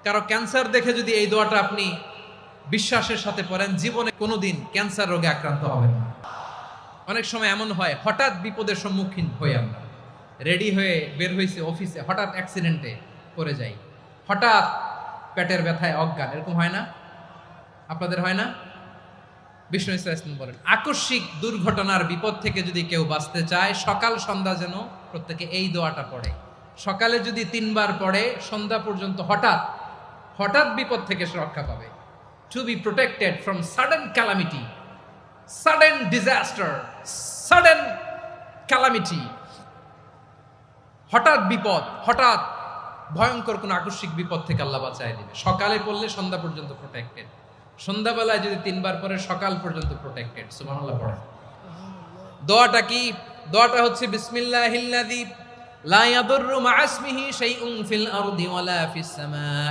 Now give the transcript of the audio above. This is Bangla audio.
কারো ক্যান্সার দেখে যদি এই দোয়াটা আপনি বিশ্বাসের সাথে পড়েন, জীবনে কোনোদিন ক্যান্সার রোগে আক্রান্ত হবেন না। অনেক সময় এমন হয়, হঠাৎ বিপদের সম্মুখীন হই আমরা, রেডি হয়ে বের হয়েছে অফিসে, হঠাৎ অ্যাক্সিডেন্টে পড়ে যাই, হঠাৎ পেটের ব্যথায় অজ্ঞান, এরকম হয় না? আপনাদের হয় না? বিষ্ণু ইসলাম বলেন, আকস্মিক দুর্ঘটনার বিপদ থেকে যদি কেউ বাঁচতে চায়, সকাল সন্ধ্যা যেন প্রত্যেকে এই দোয়াটা পড়ে। সকালে যদি 3 বার পড়ে, সন্ধ্যা পর্যন্ত হঠাৎ হঠাৎ বিপদ থেকে সে রক্ষা পাবে। To be protected from sudden calamity, sudden disaster, sudden calamity, হঠাৎ বিপদ, হঠাৎ ভয়ঙ্কর কোন আকস্মিক বিপদ থেকে আল্লাহ বাঁচায় দিবে। সকালে পড়লে সন্ধ্যা পর্যন্ত প্রোটেক্টেড, সন্ধ্যাবেলায় যদি 3 বার পরে সকাল পর্যন্ত প্রোটেক্টেড। সুবহানাল্লাহ পড়ে। দোয়াটা কি? দোয়াটা হচ্ছে বিসমিল্লাহিল্লাযী লা ইয়াদুররু মা ইসমিহি শাইউন ফিল আরদি ওয়ালা ফিস সামা।